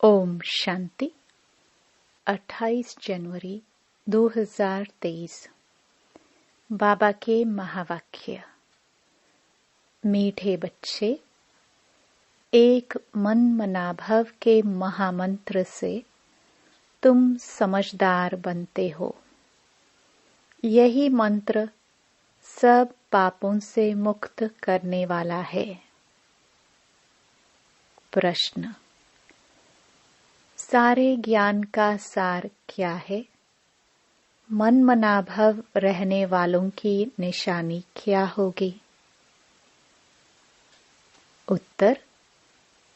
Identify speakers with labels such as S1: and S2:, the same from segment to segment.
S1: ओम शांति। 28 जनवरी 2023। बाबा के महावाक्य। मीठे बच्चे, एक मन मनाभव के महामंत्र से तुम समझदार बनते हो। यही मंत्र सब पापों से मुक्त करने वाला है। प्रश्न: सारे ज्ञान का सार क्या है? मन मनाभव रहने वालों की निशानी क्या होगी? उत्तर: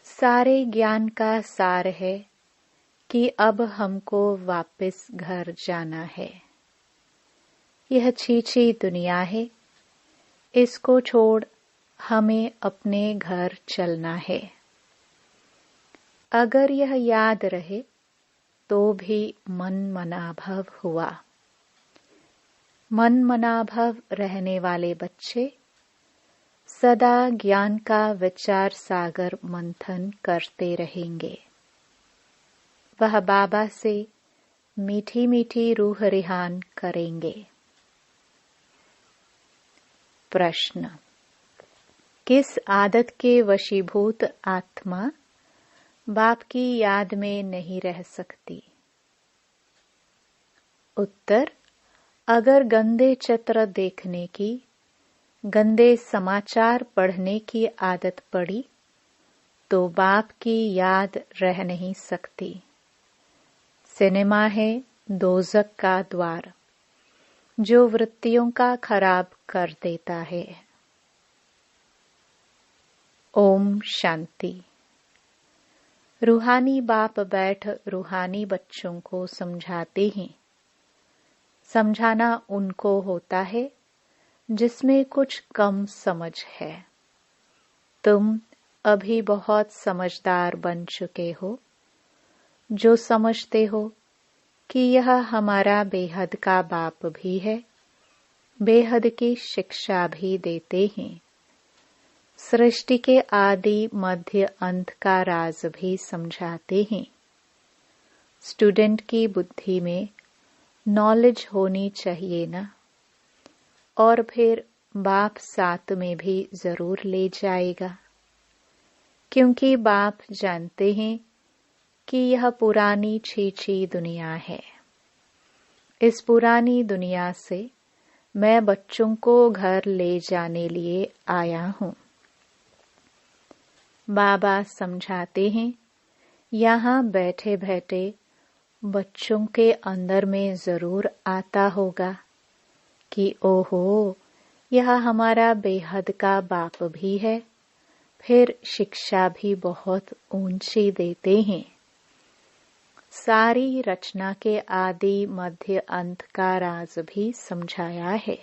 S1: सारे ज्ञान का सार है कि अब हमको वापस घर जाना है। यह छीछी दुनिया है, इसको छोड़ हमें अपने घर चलना है। अगर यह याद रहे तो भी मन मनाभव हुआ। मन मनाभव रहने वाले बच्चे सदा ज्ञान का विचार सागर मंथन करते रहेंगे। वह बाबा से मीठी मीठी रूह रिहान करेंगे। प्रश्न: किस आदत के वशीभूत आत्मा बाप की याद में नहीं रह सकती? उत्तर: अगर गंदे चित्र देखने की, गंदे समाचार पढ़ने की आदत पड़ी तो बाप की याद रह नहीं सकती। सिनेमा है दोज़ख का द्वार, जो वृत्तियों का खराब कर देता है। ओम शांति। रूहानी बाप बैठ रूहानी बच्चों को समझाते हैं। समझाना उनको होता है जिसमें कुछ कम समझ है। तुम अभी बहुत समझदार बन चुके हो, जो समझते हो कि यह हमारा बेहद का बाप भी है, बेहद की शिक्षा भी देते हैं। सृष्टि के आदि मध्य अंत का राज भी समझाते हैं। स्टूडेंट की बुद्धि में नॉलेज होनी चाहिए ना, और फिर बाप साथ में भी जरूर ले जाएगा, क्योंकि बाप जानते हैं कि यह पुरानी छीछी दुनिया है। इस पुरानी दुनिया से मैं बच्चों को घर ले जाने लिए आया हूँ। बाबा समझाते हैं, यहाँ बैठे बैठे बच्चों के अंदर में जरूर आता होगा कि ओहो, यह हमारा बेहद का बाप भी है, फिर शिक्षा भी बहुत ऊंची देते हैं। सारी रचना के आदि मध्य अंत का राज भी समझाया है।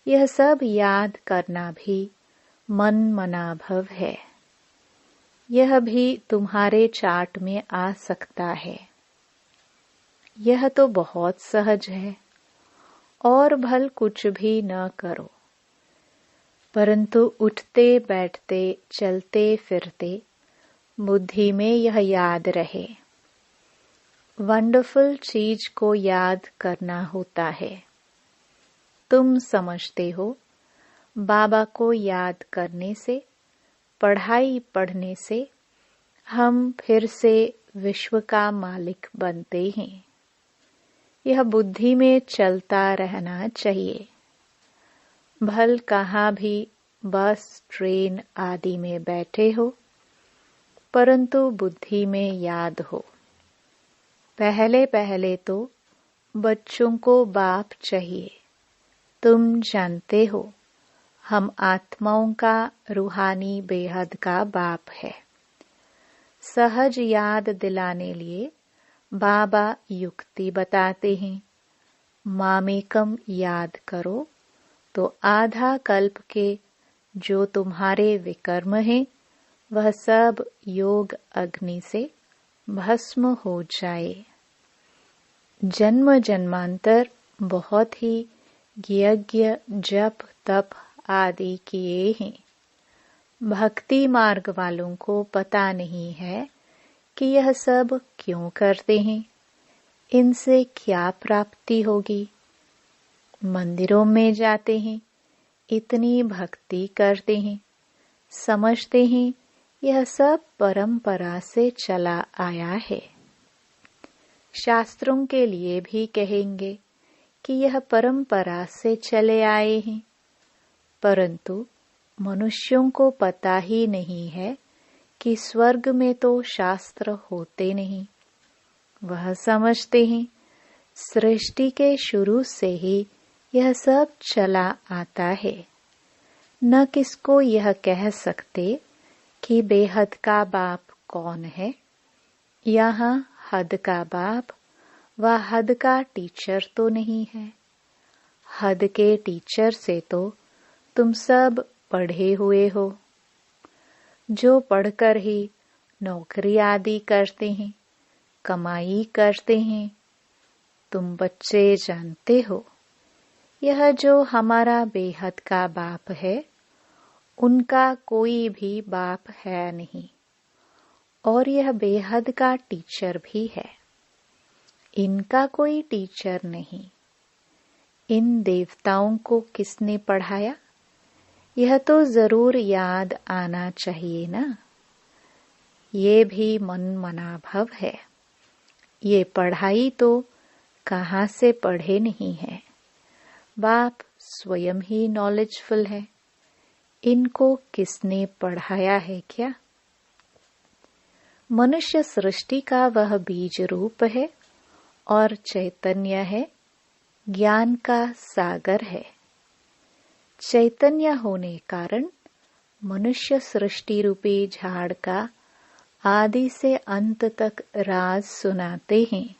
S1: यह सब याद करना भी मन मनाभव है। यह भी तुम्हारे चार्ट में आ सकता है। यह तो बहुत सहज है, और भल कुछ भी न करो, परंतु उठते बैठते चलते फिरते बुद्धि में यह याद रहे। वंडरफुल चीज को याद करना होता है। तुम समझते हो बाबा को याद करने से, पढ़ाई पढ़ने से हम फिर से विश्व का मालिक बनते हैं। यह बुद्धि में चलता रहना चाहिए। भल कहाँ भी बस ट्रेन आदि में बैठे हो, परंतु बुद्धि में याद हो। पहले पहले तो बच्चों को बाप चाहिए। तुम जानते हो हम आत्माओं का रूहानी बेहद का बाप है। सहज याद दिलाने लिए बाबा युक्ति बताते हैं। मामेकम याद करो तो आधा कल्प के जो तुम्हारे विकर्म हैं, वह सब योग अग्नि से भस्म हो जाए। जन्म जन्मांतर बहुत ही यज्ञ जप तप आदि किए हैं। भक्ति मार्ग वालों को पता नहीं है कि यह सब क्यों करते हैं, इनसे क्या प्राप्ति होगी। मंदिरों में जाते हैं, इतनी भक्ति करते हैं, समझते हैं यह सब परंपरा से चला आया है। शास्त्रों के लिए भी कहेंगे कि यह परंपरा से चले आए हैं, परंतु मनुष्यों को पता ही नहीं है कि स्वर्ग में तो शास्त्र होते नहीं। वह समझते हैं सृष्टि के शुरू से ही यह सब चला आता है। न किसको यह कह सकते कि बेहद का बाप कौन है। यहाँ हद का बाप व हद का टीचर तो नहीं है। हद के टीचर से तो तुम सब पढ़े हुए हो, जो पढ़कर ही नौकरी आदि करते हैं, कमाई करते हैं। तुम बच्चे जानते हो, यह जो हमारा बेहद का बाप है, उनका कोई भी बाप है नहीं, और यह बेहद का टीचर भी है, इनका कोई टीचर नहीं। इन देवताओं को किसने पढ़ाया, यह तो जरूर याद आना चाहिए ना। ये भी मन मनाभव है। ये पढ़ाई तो कहाँ से पढ़े नहीं है। बाप स्वयं ही नॉलेजफुल है, इनको किसने पढ़ाया है क्या। मनुष्य सृष्टि का वह बीज रूप है और चैतन्य है, ज्ञान का सागर है। चैतन्य होने कारण मनुष्य सृष्टि रूपी झाड़ का आदि से अंत तक राज सुनाते हैं।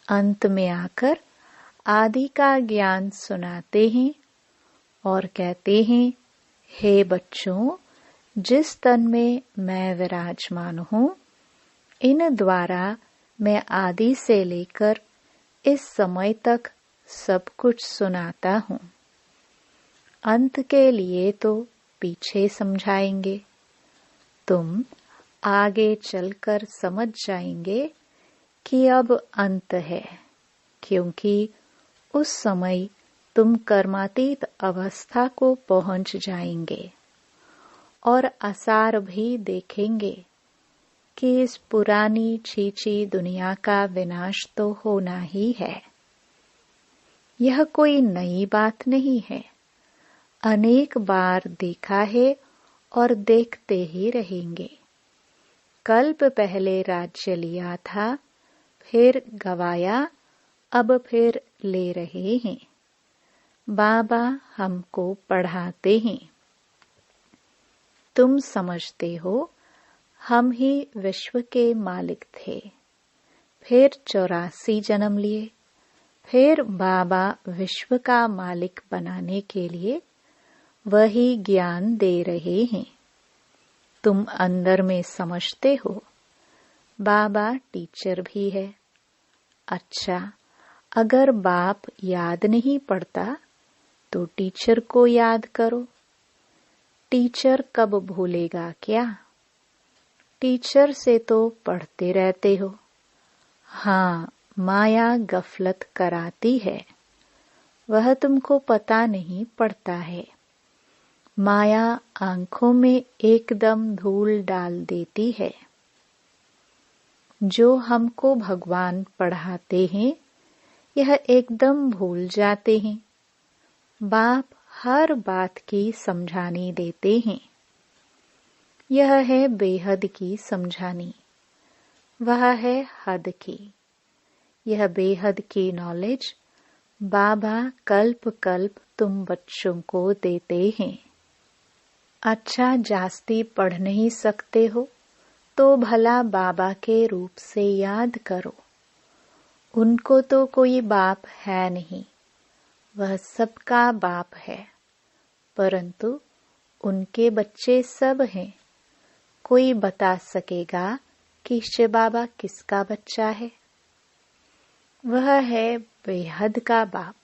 S1: अंत में आकर आदि का ज्ञान सुनाते हैं और कहते हैं, हे बच्चों, जिस तन में मैं विराजमान हूँ, इन द्वारा मैं आदि से लेकर इस समय तक सब कुछ सुनाता हूँ। अंत के लिए तो पीछे समझाएंगे, तुम आगे चलकर समझ जाएंगे कि अब अंत है, क्योंकि उस समय तुम कर्मातीत अवस्था को पहुंच जाएंगे और आसार भी देखेंगे कि इस पुरानी छीछी दुनिया का विनाश तो होना ही है। यह कोई नई बात नहीं है, अनेक बार देखा है और देखते ही रहेंगे। कल्प पहले राज्य लिया था, फिर गवाया, अब फिर ले रहे हैं। बाबा हमको पढ़ाते हैं। तुम समझते हो हम ही विश्व के मालिक थे, फिर 84 जन्म लिए, फिर बाबा विश्व का मालिक बनाने के लिए वही ज्ञान दे रहे हैं। तुम अंदर में समझते हो बाबा टीचर भी है। अच्छा, अगर बाप याद नहीं पड़ता तो टीचर को याद करो। टीचर कब भूलेगा क्या। टीचर से तो पढ़ते रहते हो। हाँ, माया गफलत कराती है, वह तुमको पता नहीं पड़ता है। माया आंखों में एकदम धूल डाल देती है। जो हमको भगवान पढ़ाते हैं, यह एकदम भूल जाते हैं। बाप हर बात की समझानी देते हैं। यह है बेहद की समझानी, वह है हद की। यह बेहद की नॉलेज बाबा कल्प कल्प तुम बच्चों को देते हैं। अच्छा, जास्ती पढ़ नहीं सकते हो तो भला बाबा के रूप से याद करो। उनको तो कोई बाप है नहीं, वह सबका बाप है, परंतु उनके बच्चे सब हैं। कोई बता सकेगा कि शिव बाबा किसका बच्चा है। वह है बेहद का बाप।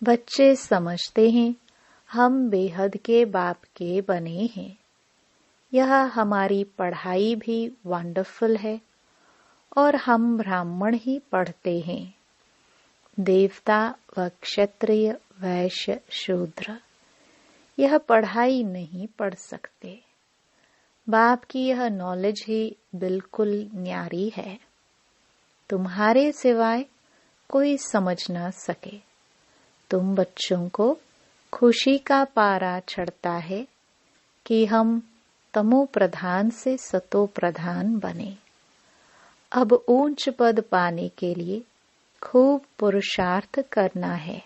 S1: बच्चे समझते हैं हम बेहद के बाप के बने हैं, यह हमारी पढ़ाई भी वंडरफुल है और हम ब्राह्मण ही पढ़ते हैं। देवता व क्षत्रिय वैश्य शूद्र यह पढ़ाई नहीं पढ़ सकते। बाप की यह नॉलेज ही बिल्कुल न्यारी है। तुम्हारे सिवाय कोई समझ न सके। तुम बच्चों को खुशी का पारा चढ़ता है कि हम तमो प्रधान से सतो प्रधान बने। अब ऊंच पद पाने के लिए खूब पुरुषार्थ करना है।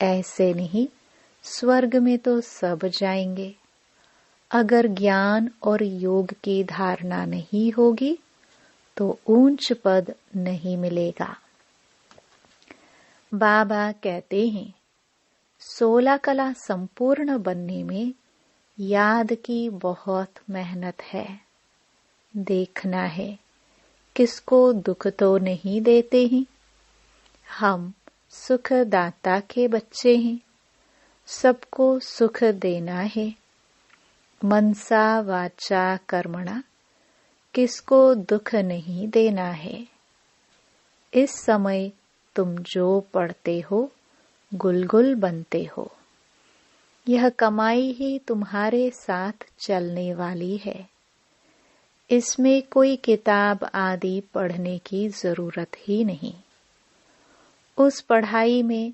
S1: ऐसे नहीं स्वर्ग में तो सब जाएंगे। अगर ज्ञान और योग की धारणा नहीं होगी तो ऊंच पद नहीं मिलेगा। बाबा कहते हैं 16 कला संपूर्ण बनने में याद की बहुत मेहनत है। देखना है किसको दुख तो नहीं देते हैं। हम सुखदाता के बच्चे हैं। सबको सुख देना है। मनसा वाचा कर्मणा किसको दुख नहीं देना है। इस समय तुम जो पढ़ते हो गुलगुल बनते हो। यह कमाई ही तुम्हारे साथ चलने वाली है। इसमें कोई किताब आदि पढ़ने की जरूरत ही नहीं। उस पढ़ाई में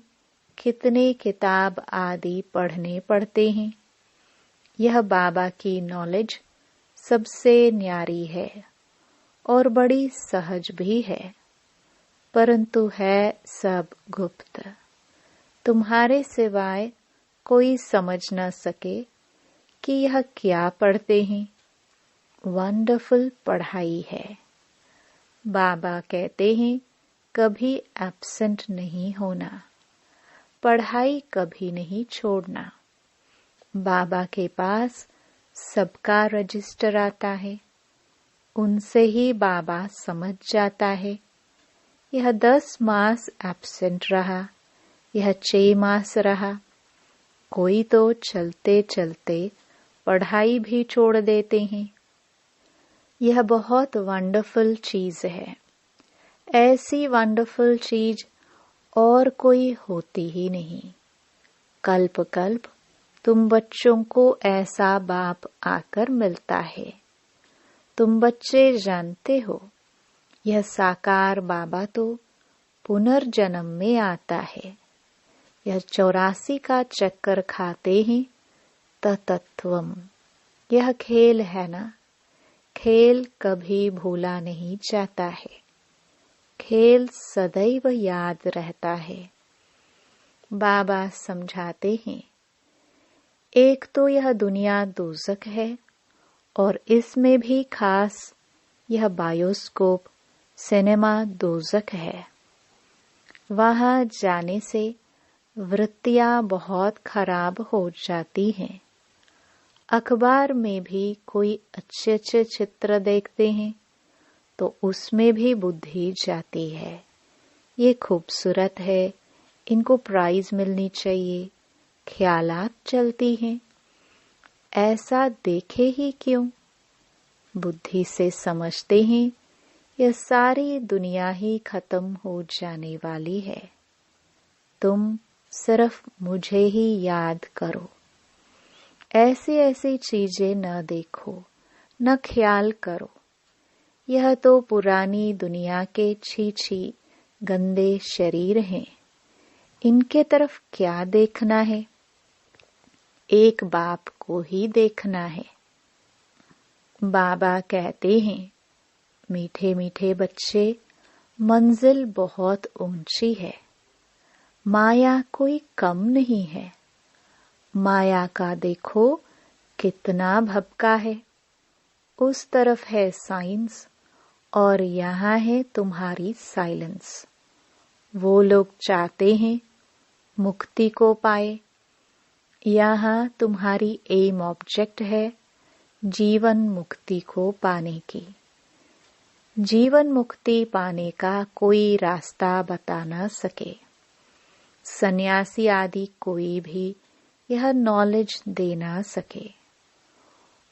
S1: कितने किताब आदि पढ़ने पड़ते हैं। यह बाबा की नॉलेज सबसे न्यारी है और बड़ी सहज भी है, परंतु है सब गुप्त। तुम्हारे सिवाय कोई समझ न सके कि यह क्या पढ़ते हैं। वंडरफुल पढ़ाई है। बाबा कहते हैं कभी एब्सेंट नहीं होना। पढ़ाई कभी नहीं छोड़ना। बाबा के पास सबका रजिस्टर आता है। उनसे ही बाबा समझ जाता है। यह 10 मास एब्सेंट रहा, यह 6 मास रहा। कोई तो चलते चलते पढ़ाई भी छोड़ देते हैं। यह बहुत वंडरफुल चीज है। ऐसी वंडरफुल चीज और कोई होती ही नहीं। कल्प कल्प तुम बच्चों को ऐसा बाप आकर मिलता है। तुम बच्चे जानते हो यह साकार बाबा तो पुनर्जन्म में आता है। यह 84 का चक्कर खाते हैं तत्वम। यह खेल है ना। खेल कभी भूला नहीं जाता है। खेल सदैव याद रहता है। बाबा समझाते हैं एक तो यह दुनिया दोज़ख है और इसमें भी खास यह बायोस्कोप सिनेमा दोज़ख है। वहां जाने से वृत्तियां बहुत खराब हो जाती हैं। अखबार में भी कोई अच्छे अच्छे चित्र देखते हैं तो उसमें भी बुद्धि जाती है। ये खूबसूरत है, इनको प्राइज मिलनी चाहिए, ख्यालात चलती हैं। ऐसा देखे ही क्यों। बुद्धि से समझते हैं यह सारी दुनिया ही खत्म हो जाने वाली है। तुम सिर्फ मुझे ही याद करो। ऐसी ऐसी चीजें न देखो, न ख्याल करो। यह तो पुरानी दुनिया के छी गंदे शरीर हैं। इनके तरफ क्या देखना है। एक बाप को ही देखना है। बाबा कहते हैं मीठे मीठे बच्चे, मंजिल बहुत ऊंची है। माया कोई कम नहीं है। माया का देखो कितना भपका है। उस तरफ है साइंस और यहाँ है तुम्हारी साइलेंस। वो लोग चाहते हैं मुक्ति को पाए। यहाँ तुम्हारी एम ऑब्जेक्ट है जीवन मुक्ति को पाने की। जीवन मुक्ति पाने का कोई रास्ता बता न सके। सन्यासी आदि कोई भी यह नॉलेज दे ना सके।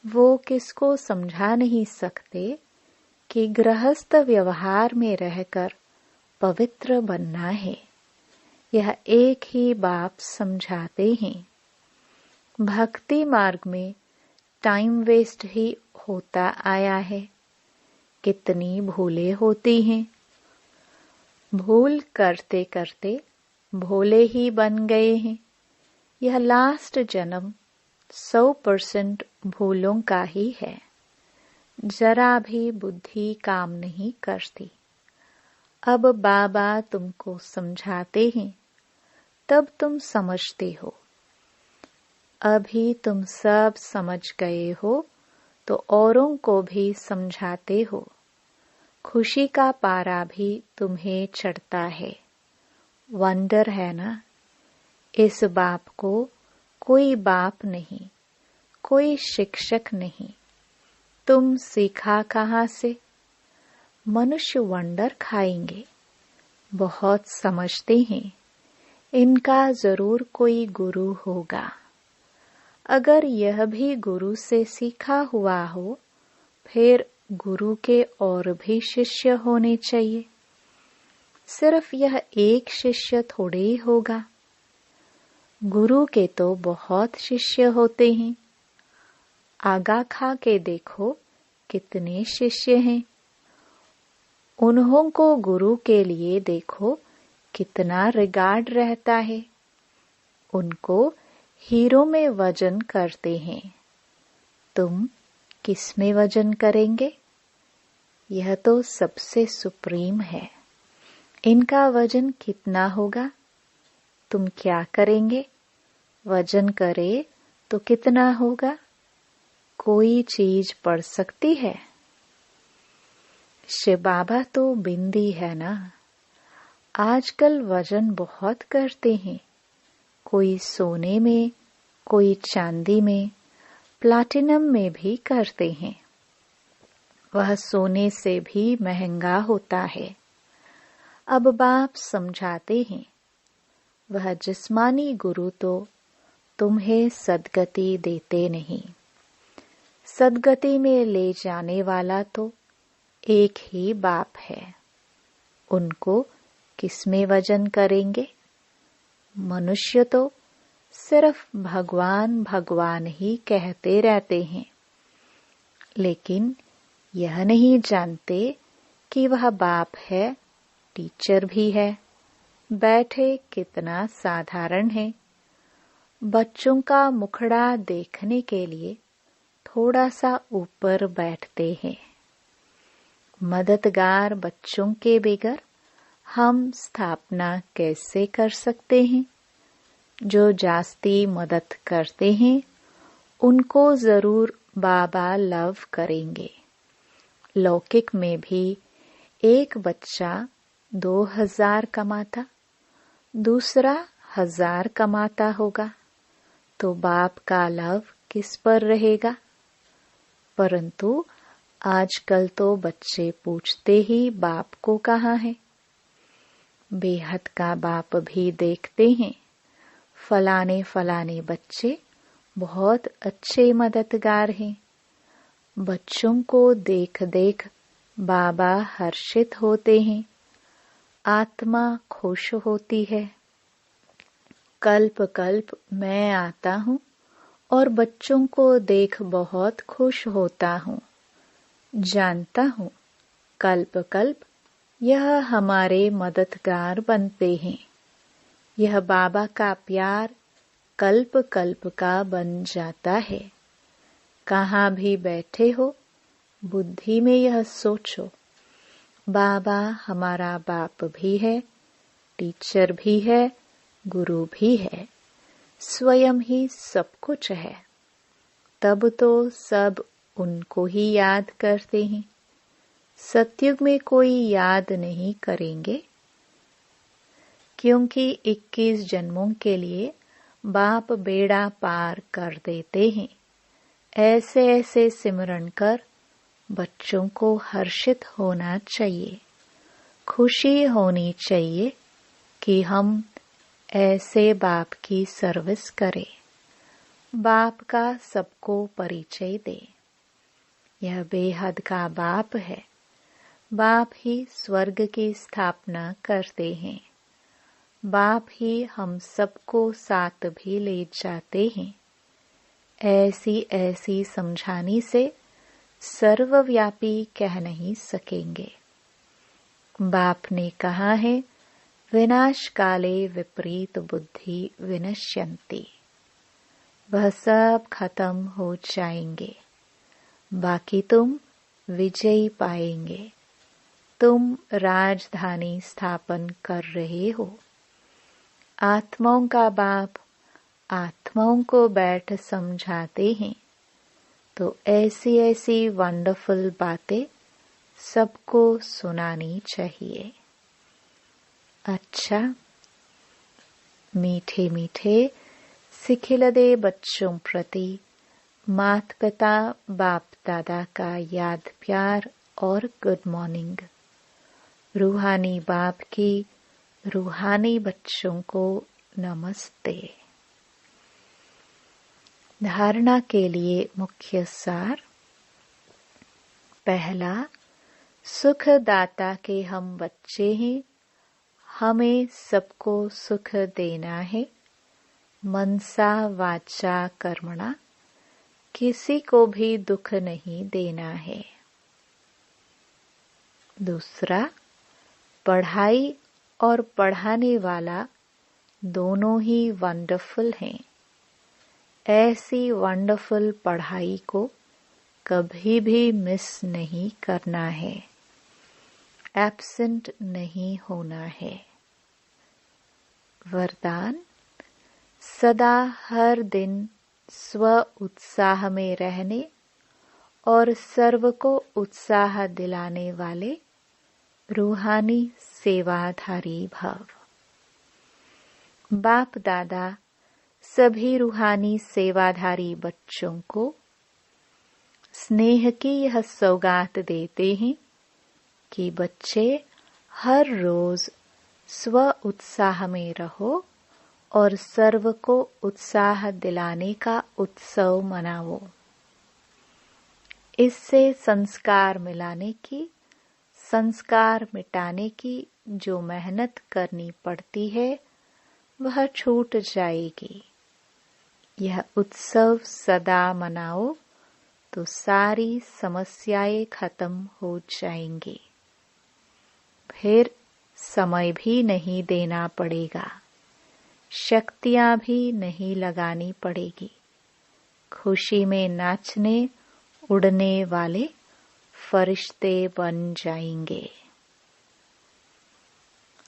S1: वो किसको समझा नहीं सकते कि गृहस्थ व्यवहार में रहकर पवित्र बनना है। यह एक ही बाप समझाते हैं। भक्ति मार्ग में टाइम वेस्ट ही होता आया है। कितनी भूलें होती हैं। भूल करते करते भोले ही बन गए हैं। यह लास्ट जन्म 100% भूलों का ही है। जरा भी बुद्धि काम नहीं करती। अब बाबा तुमको समझाते हैं, तब तुम समझते हो। अभी तुम सब समझ गए हो तो औरों को भी समझाते हो। खुशी का पारा भी तुम्हें चढ़ता है। वंडर है ना। इस बाप को कोई बाप नहीं, कोई शिक्षक नहीं। तुम सीखा कहाँ से? मनुष्य वंडर खाएंगे। बहुत समझते हैं। इनका जरूर कोई गुरु होगा। अगर यह भी गुरु से सीखा हुआ हो, फिर गुरु के और भी शिष्य होने चाहिए। सिर्फ यह एक शिष्य थोड़े ही होगा। गुरु के तो बहुत शिष्य होते हैं। आगा खा के देखो कितने शिष्य हैं। उन्हों को गुरु के लिए देखो कितना रिगार्ड रहता है। उनको हीरो में वजन करते हैं। तुम किस में वजन करेंगे? यह तो सबसे सुप्रीम है। इनका वजन कितना होगा? तुम क्या करेंगे? वजन करे तो कितना होगा? कोई चीज पड़ सकती है? शिव बाबा तो बिंदी है ना। आजकल वजन बहुत करते हैं। कोई सोने में, कोई चांदी में, प्लैटिनम में भी करते हैं। वह सोने से भी महंगा होता है। अब बाप समझाते हैं, वह जिस्मानी गुरु तो तुम्हें सद्गति देते नहीं। सद्गति में ले जाने वाला तो एक ही बाप है। उनको किसमें वजन करेंगे? मनुष्य तो सिर्फ भगवान भगवान ही कहते रहते हैं, लेकिन यह नहीं जानते कि वह बाप है, टीचर भी है। बैठे कितना साधारण है। बच्चों का मुखड़ा देखने के लिए थोड़ा सा ऊपर बैठते हैं। मददगार बच्चों के बगैर हम स्थापना कैसे कर सकते हैं? जो जास्ती मदद करते हैं उनको जरूर बाबा लव करेंगे। लौकिक में भी एक बच्चा 2000 कमाता, दूसरा 1000 कमाता होगा, तो बाप का लव किस पर रहेगा? परंतु आजकल तो बच्चे पूछते ही बाप को कहाँ है। बेहद का बाप भी देखते हैं। फलाने फलाने बच्चे बहुत अच्छे मददगार हैं। बच्चों को देख देख बाबा हर्षित होते हैं। आत्मा खुश होती है। कल्प कल्प मैं आता हूँ और बच्चों को देख बहुत खुश होता हूँ। जानता हूँ कल्प कल्प यह हमारे मददगार बनते हैं। यह बाबा का प्यार कल्प कल्प का बन जाता है। कहाँ भी बैठे हो, बुद्धि में यह सोचो, बाबा हमारा बाप भी है, टीचर भी है, गुरु भी है, स्वयं ही सब कुछ है। तब तो सब उनको ही याद करते हैं। सतयुग में कोई याद नहीं करेंगे, क्योंकि 21 जन्मों के लिए बाप बेड़ा पार कर देते हैं। ऐसे ऐसे सिमरन कर बच्चों को हर्षित होना चाहिए, खुशी होनी चाहिए कि हम ऐसे बाप की सर्विस करें। बाप का सबको परिचय दे। यह बेहद का बाप है। बाप ही स्वर्ग की स्थापना करते हैं। बाप ही हम सबको साथ भी ले जाते हैं। ऐसी ऐसी समझाने से सर्वव्यापी कह नहीं सकेंगे। बाप ने कहा है, विनाश काले विपरीत बुद्धि विनश्यन्ति। वह सब खत्म हो जाएंगे, बाकी तुम विजयी पाएंगे। तुम राजधानी स्थापन कर रहे हो। आत्माओं का बाप आत्माओं को बैठ समझाते हैं, तो ऐसी ऐसी वंडरफुल बातें सबको सुनानी चाहिए। अच्छा, मीठे मीठे सिखिलदे बच्चों प्रति माता पिता बाप दादा का याद प्यार और गुड मॉर्निंग। रूहानी बाप की रूहानी बच्चों को नमस्ते। धारणा के लिए मुख्य सार। पहला, सुखदाता के हम बच्चे हैं। हमें सबको सुख देना है। मनसा वाचा कर्मणा, किसी को भी दुख नहीं देना है। दूसरा, पढ़ाई और पढ़ाने वाला दोनों ही वंडरफुल हैं। ऐसी वंडरफुल पढ़ाई को कभी भी मिस नहीं करना है, एब्सेंट नहीं होना है। वरदान, सदा हर दिन स्व उत्साह में रहने और सर्व को उत्साह दिलाने वाले रूहानी सेवाधारी भव। बाप दादा सभी रूहानी सेवाधारी बच्चों को स्नेह की यह सौगात देते हैं कि बच्चे हर रोज स्व उत्साह में रहो और सर्व को उत्साह दिलाने का उत्सव मनाओ। इससे संस्कार मिलाने की, संस्कार मिटाने की जो मेहनत करनी पड़ती है वह छूट जाएगी। यह उत्सव सदा मनाओ तो सारी समस्याएं खत्म हो जाएंगी। फिर समय भी नहीं देना पड़ेगा, शक्तियां भी नहीं लगानी पड़ेगी। खुशी में नाचने उड़ने वाले फरिश्ते बन जाएंगे।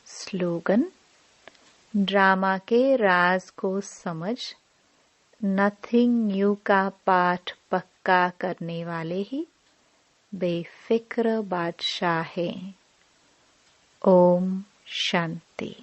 S1: स्लोगन, ड्रामा के राज को समझ नथिंग न्यू का पाठ पक्का करने वाले ही बेफिक्र बादशाह हैं। ओम शांति।